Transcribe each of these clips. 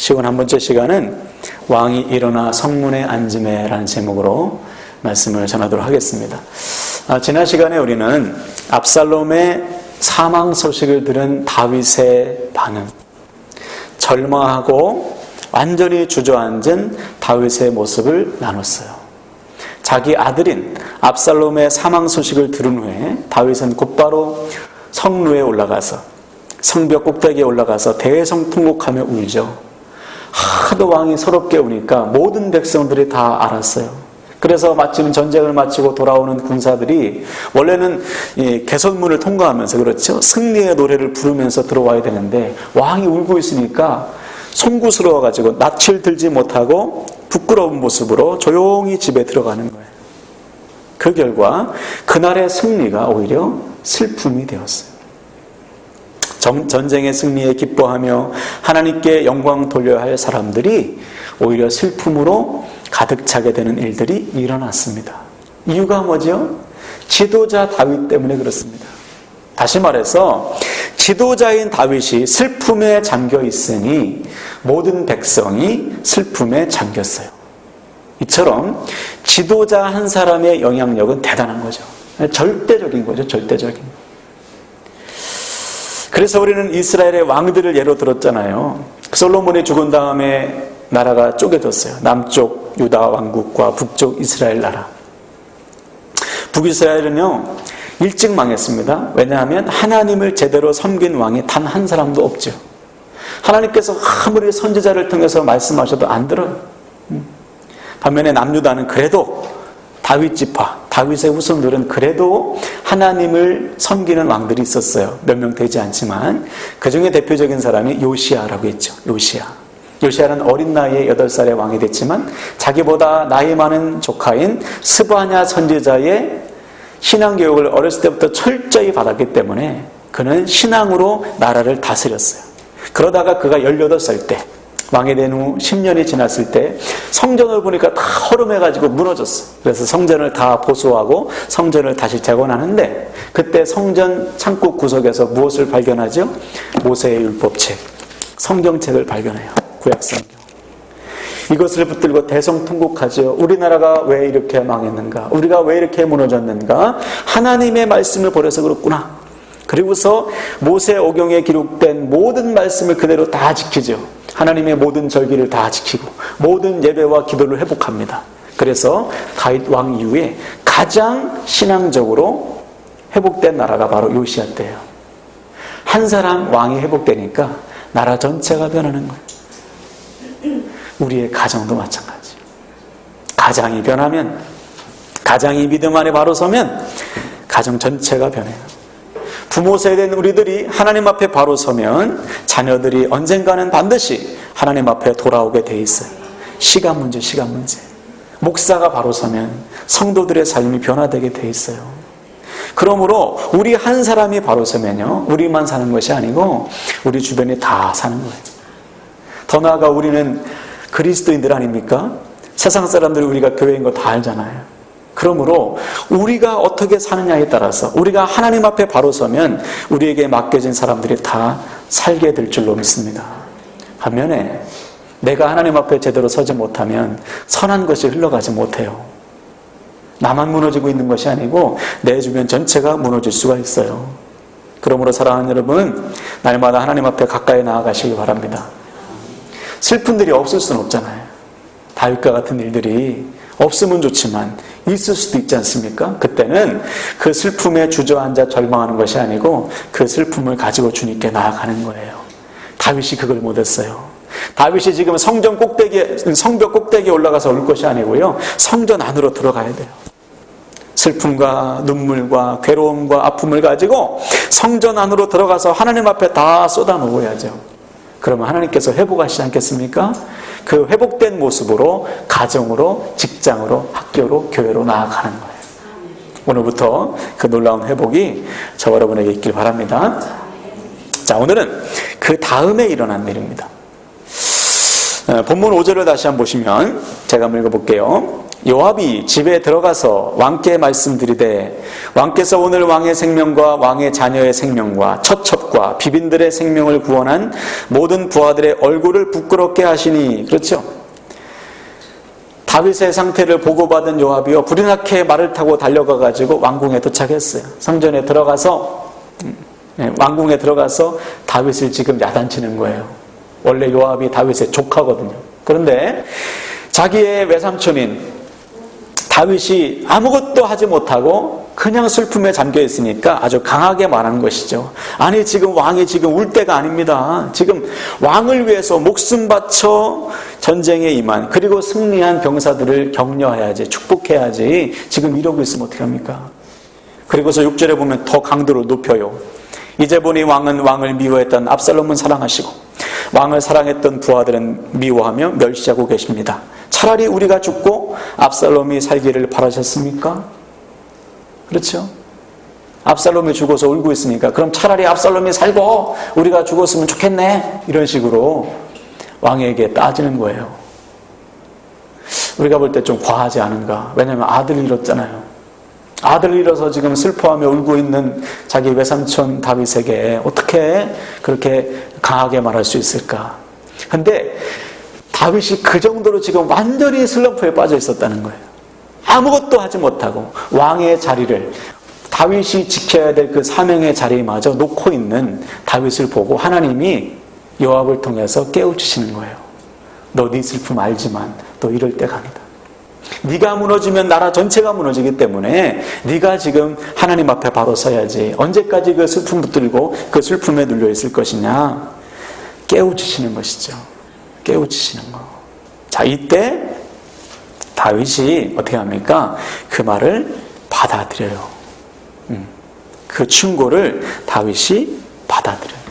쉬운 한 번째 시간은 왕이 일어나 성문에 앉음에라는 제목으로 말씀을 전하도록 하겠습니다. 지난 시간에 우리는 압살롬의 사망 소식을 들은 다윗의 반응, 절망하고 완전히 주저앉은 다윗의 모습을 나눴어요. 자기 아들인 압살롬의 사망 소식을 들은 후에 다윗은 곧바로 성루에 올라가서 성벽 꼭대기에 올라가서 대성통곡하며 울죠. 하도 왕이 서럽게 우니까 모든 백성들이 다 알았어요. 그래서 마침 전쟁을 마치고 돌아오는 군사들이 원래는 이 개선문을 통과하면서 그렇죠, 승리의 노래를 부르면서 들어와야 되는데 왕이 울고 있으니까 송구스러워가지고 낯을 들지 못하고 부끄러운 모습으로 조용히 집에 들어가는 거예요. 그 결과 그날의 승리가 오히려 슬픔이 되었어요. 전쟁의 승리에 기뻐하며 하나님께 영광 돌려야 할 사람들이 오히려 슬픔으로 가득 차게 되는 일들이 일어났습니다. 이유가 뭐죠? 지도자 다윗 때문에 그렇습니다. 다시 말해서 지도자인 다윗이 슬픔에 잠겨 있으니 모든 백성이 슬픔에 잠겼어요. 이처럼 지도자 한 사람의 영향력은 대단한 거죠. 절대적인 거죠. 절대적인. 그래서 우리는 이스라엘의 왕들을 예로 들었잖아요. 솔로몬이 죽은 다음에 나라가 쪼개졌어요. 남쪽 유다 왕국과 북쪽 이스라엘 나라. 북이스라엘은요 일찍 망했습니다. 왜냐하면 하나님을 제대로 섬긴 왕이 단 한 사람도 없죠. 하나님께서 아무리 선지자를 통해서 말씀하셔도 안 들어요. 반면에 남유다는 그래도 다윗 지파, 다윗의 후손들은 그래도 하나님을 섬기는 왕들이 있었어요. 몇 명 되지 않지만 그 중에 대표적인 사람이 요시야라고 했죠. 요시야는 어린 나이에 8살의 왕이 됐지만 자기보다 나이 많은 조카인 스바냐 선지자의 신앙교육을 어렸을 때부터 철저히 받았기 때문에 그는 신앙으로 나라를 다스렸어요. 그러다가 그가 18살 때 왕이 된 후 10년이 지났을 때 성전을 보니까 다 허름해가지고 무너졌어요. 그래서 성전을 다 보수하고 성전을 다시 재건하는데 그때 성전 창고 구석에서 무엇을 발견하죠? 모세의 율법책, 성경책을 발견해요. 구약성경. 이것을 붙들고 대성통곡하죠. 우리나라가 왜 이렇게 망했는가? 우리가 왜 이렇게 무너졌는가? 하나님의 말씀을 버려서 그렇구나. 그리고서 모세오경에 기록된 모든 말씀을 그대로 다 지키죠. 하나님의 모든 절기를 다 지키고 모든 예배와 기도를 회복합니다. 그래서 다윗 왕 이후에 가장 신앙적으로 회복된 나라가 바로 요시야 때예요. 한 사람 왕이 회복되니까 나라 전체가 변하는 거예요. 우리의 가정도 마찬가지예요. 가장이 변하면, 가장이 믿음 안에 바로 서면 가정 전체가 변해요. 부모 세대인 우리들이 하나님 앞에 바로 서면 자녀들이 언젠가는 반드시 하나님 앞에 돌아오게 돼 있어요. 시간 문제. 목사가 바로 서면 성도들의 삶이 변화되게 돼 있어요. 그러므로 우리 한 사람이 바로 서면요, 우리만 사는 것이 아니고 우리 주변이 다 사는 거예요. 더 나아가 우리는 그리스도인들 아닙니까? 세상 사람들이 우리가 교회인 거 다 알잖아요. 그러므로 우리가 어떻게 사느냐에 따라서 우리가 하나님 앞에 바로 서면 우리에게 맡겨진 사람들이 다 살게 될 줄로 믿습니다. 반면에 내가 하나님 앞에 제대로 서지 못하면 선한 것이 흘러가지 못해요. 나만 무너지고 있는 것이 아니고 내 주변 전체가 무너질 수가 있어요. 그러므로 사랑하는 여러분, 날마다 하나님 앞에 가까이 나아가시기 바랍니다. 슬픈 일이 없을 수는 없잖아요. 다윗과 같은 일들이 없으면 좋지만 있을 수도 있지 않습니까? 그때는 그 슬픔에 주저앉아 절망하는 것이 아니고 그 슬픔을 가지고 주님께 나아가는 거예요. 다윗이 그걸 못했어요. 다윗이 지금 성벽 꼭대기에 올라가서 올 것이 아니고요, 성전 안으로 들어가야 돼요. 슬픔과 눈물과 괴로움과 아픔을 가지고 성전 안으로 들어가서 하나님 앞에 다 쏟아놓아야죠. 그러면 하나님께서 회복하시지 않겠습니까? 그 회복된 모습으로 가정으로, 직장으로, 학교로, 교회로 나아가는 거예요. 오늘부터 그 놀라운 회복이 저와 여러분에게 있길 바랍니다. 자, 오늘은 그 다음에 일어난 일입니다. 본문 5절을 다시 한번 보시면 제가 한번 읽어볼게요. 요압이 집에 들어가서 왕께 말씀드리되 왕께서 오늘 왕의 생명과 왕의 자녀의 생명과 처첩과 비빈들의 생명을 구원한 모든 부하들의 얼굴을 부끄럽게 하시니. 그렇죠? 다윗의 상태를 보고받은 요압이요, 불이 나게 말을 타고 달려가 가지고 왕궁에 도착했어요. 성전에 들어가서 왕궁에 들어가서 다윗을 지금 야단치는 거예요. 원래 요압이 다윗의 조카거든요. 그런데 자기의 외삼촌인 다윗이 아무것도 하지 못하고 그냥 슬픔에 잠겨 있으니까 아주 강하게 말하는 것이죠. 아니, 지금 왕이 지금 울 때가 아닙니다. 지금 왕을 위해서 목숨 바쳐 전쟁에 임한, 그리고 승리한 병사들을 격려해야지, 축복해야지, 지금 이러고 있으면 어떻게 합니까? 그리고서 6절에 보면 더 강도를 높여요. 이제 보니 왕은 왕을 미워했던 압살롬은 사랑하시고 왕을 사랑했던 부하들은 미워하며 멸시하고 계십니다. 차라리 우리가 죽고 압살롬이 살기를 바라셨습니까? 그렇죠? 압살롬이 죽어서 울고 있으니까 그럼 차라리 압살롬이 살고 우리가 죽었으면 좋겠네, 이런 식으로 왕에게 따지는 거예요. 우리가 볼 때 좀 과하지 않은가? 왜냐하면 아들을 잃었잖아요. 아들을 잃어서 지금 슬퍼하며 울고 있는 자기 외삼촌 다윗에게 어떻게 그렇게 강하게 말할 수 있을까? 근데 다윗이 그 정도로 지금 완전히 슬럼프에 빠져 있었다는 거예요. 아무것도 하지 못하고 왕의 자리를, 다윗이 지켜야 될 그 사명의 자리마저 놓고 있는 다윗을 보고 하나님이 요압을 통해서 깨우치시는 거예요. 너 네 슬픔 알지만 너 이럴 때가 아니다. 네가 무너지면 나라 전체가 무너지기 때문에 네가 지금 하나님 앞에 바로 서야지. 언제까지 그 슬픔 붙들고 그 슬픔에 눌려 있을 것이냐. 깨우치시는 것이죠. 깨우치시는 거. 자, 이때 다윗이 어떻게 합니까? 그 말을 받아들여요. 그 충고를 다윗이 받아들여요.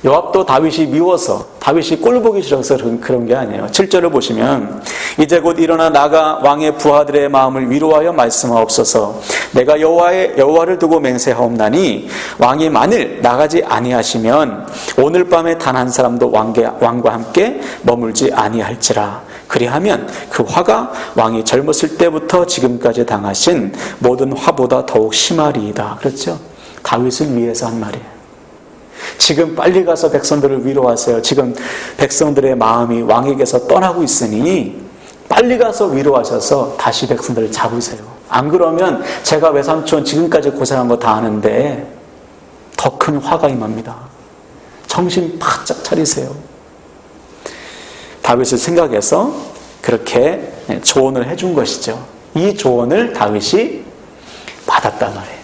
요압도 다윗이 미워서, 다윗이 꼴보기 싫어서 그런 게 아니에요. 7절을 보시면 이제 곧 일어나 나가 왕의 부하들의 마음을 위로하여 말씀하옵소서. 내가 여호와를 두고 맹세하옵나니 왕이 만일 나가지 아니하시면 오늘 밤에 단 한 사람도 왕과 함께 머물지 아니할지라. 그리하면 그 화가 왕이 젊었을 때부터 지금까지 당하신 모든 화보다 더욱 심하리이다. 그렇죠? 다윗을 위해서 한 말이에요. 지금 빨리 가서 백성들을 위로하세요. 지금 백성들의 마음이 왕에게서 떠나고 있으니 빨리 가서 위로하셔서 다시 백성들을 잡으세요. 안 그러면 제가 외삼촌 지금까지 고생한 거 다 아는데 더 큰 화가 임합니다. 정신 바짝 차리세요. 다윗을 생각해서 그렇게 조언을 해준 것이죠. 이 조언을 다윗이 받았단 말이에요.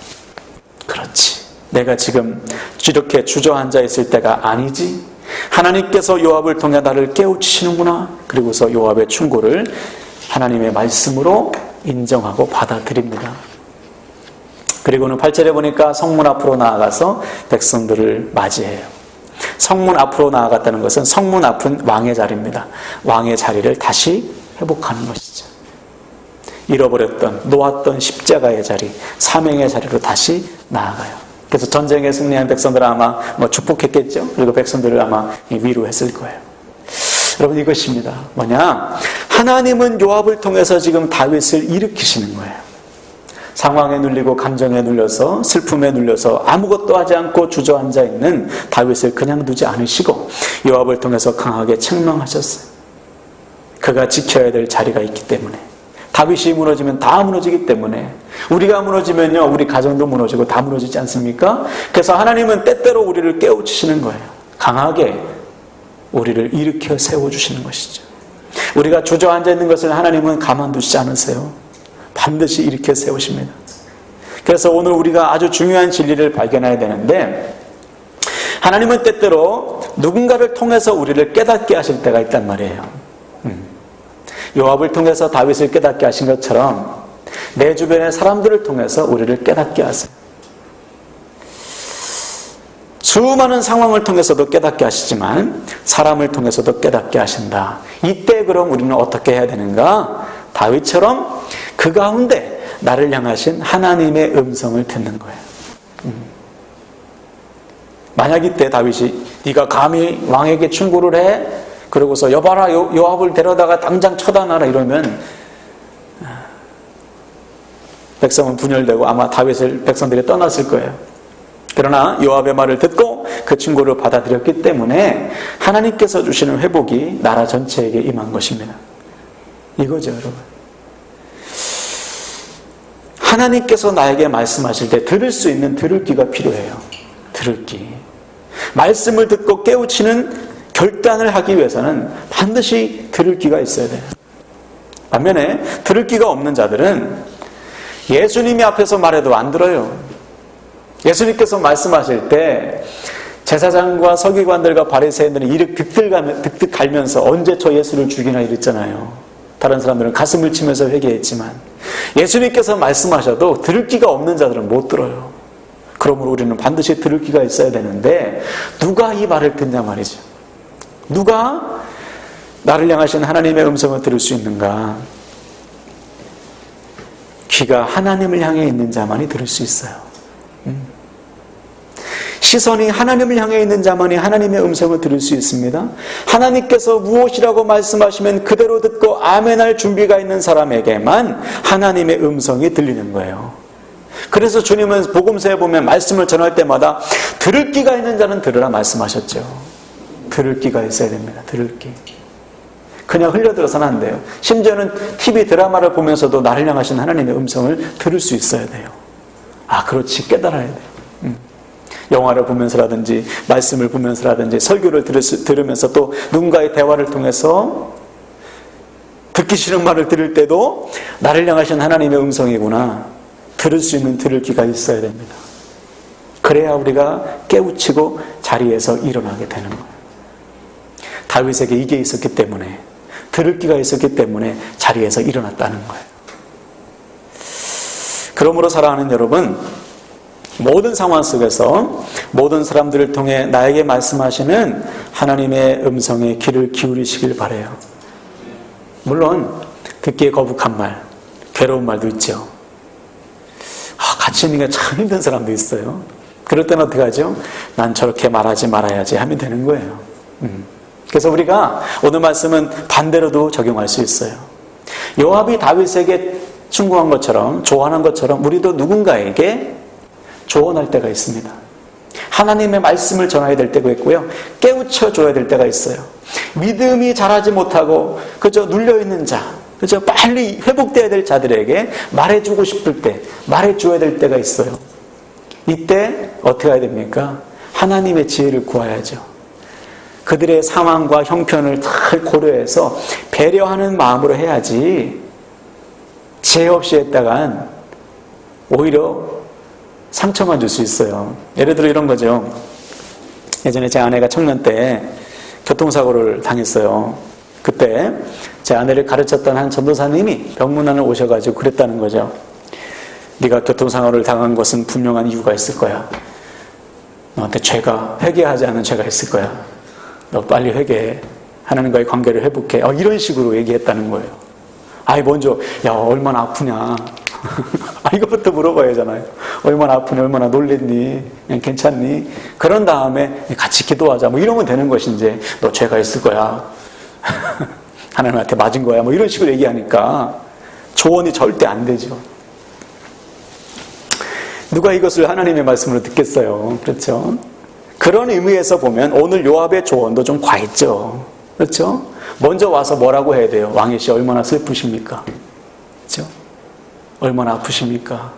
그렇지. 내가 지금 이렇게 주저앉아 있을 때가 아니지. 하나님께서 요압을 통해 나를 깨우치시는구나. 그리고서 요압의 충고를 하나님의 말씀으로 인정하고 받아들입니다. 그리고는 8절에 보니까 성문 앞으로 나아가서 백성들을 맞이해요. 성문 앞으로 나아갔다는 것은 성문 앞은 왕의 자리입니다. 왕의 자리를 다시 회복하는 것이죠. 잃어버렸던, 놓았던 십자가의 자리, 사명의 자리로 다시 나아가요. 그래서 전쟁에 승리한 백성들은 아마 축복했겠죠. 그리고 백성들을 아마 위로했을 거예요. 여러분, 이것입니다. 뭐냐? 하나님은 요압을 통해서 지금 다윗을 일으키시는 거예요. 상황에 눌리고 감정에 눌려서 슬픔에 눌려서 아무것도 하지 않고 주저앉아 있는 다윗을 그냥 두지 않으시고 요압을 통해서 강하게 책망하셨어요. 그가 지켜야 될 자리가 있기 때문에. 다윗이 무너지면 다 무너지기 때문에, 우리가 무너지면요 우리 가정도 무너지고 다 무너지지 않습니까? 그래서 하나님은 때때로 우리를 깨우치시는 거예요. 강하게 우리를 일으켜 세워주시는 것이죠. 우리가 주저앉아 있는 것을 하나님은 가만두시지 않으세요. 반드시 일으켜 세우십니다. 그래서 오늘 우리가 아주 중요한 진리를 발견해야 되는데, 하나님은 때때로 누군가를 통해서 우리를 깨닫게 하실 때가 있단 말이에요. 요압을 통해서 다윗을 깨닫게 하신 것처럼 내 주변의 사람들을 통해서 우리를 깨닫게 하세요. 수많은 상황을 통해서도 깨닫게 하시지만 사람을 통해서도 깨닫게 하신다. 이때 그럼 우리는 어떻게 해야 되는가? 다윗처럼 그 가운데 나를 향하신 하나님의 음성을 듣는 거예요. 만약 이때 다윗이 네가 감히 왕에게 충고를 해? 그러고서 여봐라, 요압을 데려다가 당장 처단하라 이러면 백성은 분열되고 아마 다윗을 백성들이 떠났을 거예요. 그러나 요압의 말을 듣고 그 충고를 받아들였기 때문에 하나님께서 주시는 회복이 나라 전체에게 임한 것입니다. 이거죠, 여러분. 하나님께서 나에게 말씀하실 때 들을 수 있는 들을 귀가 필요해요. 들을 귀. 말씀을 듣고 깨우치는 결단을 하기 위해서는 반드시 들을 귀가 있어야 돼요. 반면에 들을 귀가 없는 자들은 예수님이 앞에서 말해도 안 들어요. 예수님께서 말씀하실 때 제사장과 서기관들과 바리새인들은 이를 득득 갈면서 언제 저 예수를 죽이나 이랬잖아요. 다른 사람들은 가슴을 치면서 회개했지만 예수님께서 말씀하셔도 들을 귀가 없는 자들은 못 들어요. 그러므로 우리는 반드시 들을 귀가 있어야 되는데 누가 이 말을 듣냐 말이죠. 누가 나를 향하신 하나님의 음성을 들을 수 있는가? 귀가 하나님을 향해 있는 자만이 들을 수 있어요. 시선이 하나님을 향해 있는 자만이 하나님의 음성을 들을 수 있습니다. 하나님께서 무엇이라고 말씀하시면 그대로 듣고 아멘할 준비가 있는 사람에게만 하나님의 음성이 들리는 거예요. 그래서 주님은 복음서에 보면 말씀을 전할 때마다 들을 귀가 있는 자는 들으라 말씀하셨죠. 들을 귀가 있어야 됩니다. 들을 귀. 그냥 흘려들어서는 안 돼요. 심지어는 TV 드라마를 보면서도 나를 향하신 하나님의 음성을 들을 수 있어야 돼요. 아, 그렇지. 깨달아야 돼요. 영화를 보면서라든지 말씀을 보면서라든지 설교를 들으면서 또 누군가의 대화를 통해서 듣기 싫은 말을 들을 때도 나를 향하신 하나님의 음성이구나. 들을 수 있는 들을 귀가 있어야 됩니다. 그래야 우리가 깨우치고 자리에서 일어나게 되는 거예요. 다윗에게 이게 있었기 때문에, 들을 귀가 있었기 때문에 자리에서 일어났다는 거예요. 그러므로 사랑하는 여러분, 모든 상황 속에서 모든 사람들을 통해 나에게 말씀하시는 하나님의 음성에 귀를 기울이시길 바라요. 물론 듣기에 거북한 말, 괴로운 말도 있죠. 같이 있는 게 참 힘든 사람도 있어요. 그럴 때는 어떻게 하죠? 난 저렇게 말하지 말아야지 하면 되는 거예요. 그래서 우리가 오늘 말씀은 반대로도 적용할 수 있어요. 요압이 다윗에게 충고한 것처럼, 조언한 것처럼 우리도 누군가에게 조언할 때가 있습니다. 하나님의 말씀을 전해야 될 때가 있고요. 깨우쳐줘야 될 때가 있어요. 믿음이 자라지 못하고 그저 눌려있는 자, 그저 빨리 회복돼야 될 자들에게 말해주고 싶을 때, 말해줘야 될 때가 있어요. 이때 어떻게 해야 됩니까? 하나님의 지혜를 구해야죠. 그들의 상황과 형편을 잘 고려해서 배려하는 마음으로 해야지 지혜 없이 했다간 오히려 상처만 줄 수 있어요. 예를 들어 이런 거죠. 예전에 제 아내가 청년 때 교통사고를 당했어요. 그때 제 아내를 가르쳤던 한 전도사님이 병문안을 오셔가지고 그랬다는 거죠. 네가 교통사고를 당한 것은 분명한 이유가 있을 거야. 너한테 죄가, 회개하지 않은 죄가 있을 거야. 너 빨리 회개해. 하나님과의 관계를 회복해. 이런 식으로 얘기했다는 거예요. 먼저 야 얼마나 아프냐. 이것부터 물어봐야 하잖아요. 얼마나 아프니, 얼마나 놀랬니, 괜찮니? 그런 다음에 같이 기도하자. 이러면 되는 것인지, 너 죄가 있을 거야. 하나님한테 맞은 거야. 이런 식으로 얘기하니까 조언이 절대 안 되죠. 누가 이것을 하나님의 말씀으로 듣겠어요. 그렇죠? 그런 의미에서 보면 오늘 요압의 조언도 좀 과했죠. 그렇죠? 먼저 와서 뭐라고 해야 돼요? 왕이시 얼마나 슬프십니까? 그렇죠? 얼마나 아프십니까?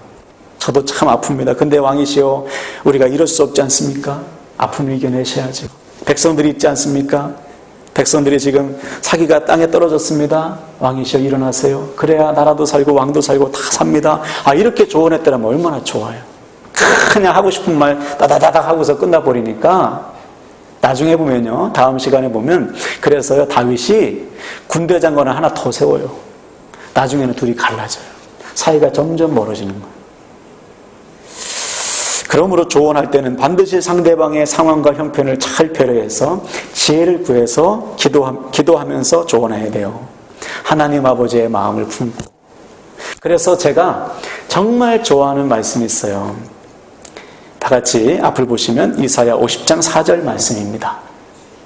저도 참 아픕니다. 근데 왕이시여, 우리가 이럴 수 없지 않습니까? 아픔을 이겨내셔야죠. 백성들이 있지 않습니까? 백성들이 지금 사기가 땅에 떨어졌습니다. 왕이시여 일어나세요. 그래야 나라도 살고 왕도 살고 다 삽니다. 이렇게 조언했더라면 얼마나 좋아요. 그냥 하고 싶은 말 따다다닥 하고서 끝나버리니까 나중에 보면요, 다음 시간에 보면 그래서요 다윗이 군대 장관을 하나 더 세워요. 나중에는 둘이 갈라져요. 사이가 점점 멀어지는 거예요. 그러므로 조언할 때는 반드시 상대방의 상황과 형편을 잘 배려해서 지혜를 구해서 기도하면서 조언해야 돼요. 하나님 아버지의 마음을 품고. 그래서 제가 정말 좋아하는 말씀이 있어요. 다 같이 앞을 보시면 이사야 50장 4절 말씀입니다.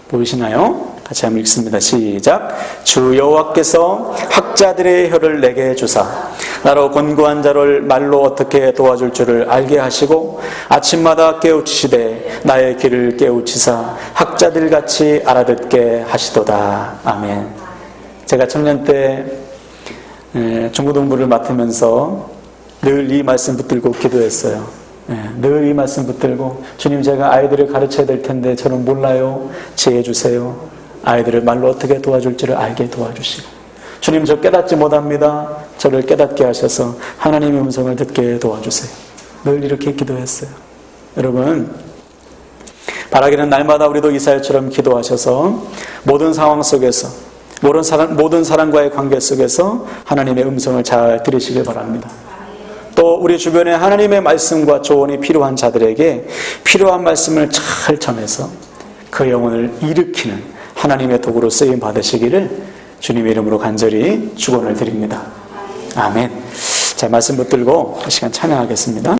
보이시나요? 같이 한번 읽습니다. 시작. 주 여호와께서 학자들의 혀를 내게 주사 나로 곤고한 자를 말로 어떻게 도와줄 줄을 알게 하시고 아침마다 깨우치시되 나의 귀를 깨우치사 학자들같이 알아듣게 하시도다. 아멘. 제가 청년 때 중고등부를 맡으면서 늘 이 말씀 붙들고 기도했어요. 늘 이 말씀 붙들고, 주님, 제가 아이들을 가르쳐야 될 텐데 저는 몰라요. 지혜 주세요. 아이들을 말로 어떻게 도와줄지를 알게 도와주시고, 주님, 저 깨닫지 못합니다. 저를 깨닫게 하셔서 하나님의 음성을 듣게 도와주세요. 늘 이렇게 기도했어요. 여러분, 바라기는 날마다 우리도 이스라엘처럼 기도하셔서 모든 상황 속에서, 모든 사람과의 관계 속에서 하나님의 음성을 잘 들으시길 바랍니다. 또 우리 주변에 하나님의 말씀과 조언이 필요한 자들에게 필요한 말씀을 잘 전해서 그 영혼을 일으키는 하나님의 도구로 쓰임 받으시기를 주님의 이름으로 간절히 축원을 드립니다. 아멘. 자, 말씀 붙들고 이 시간 찬양하겠습니다.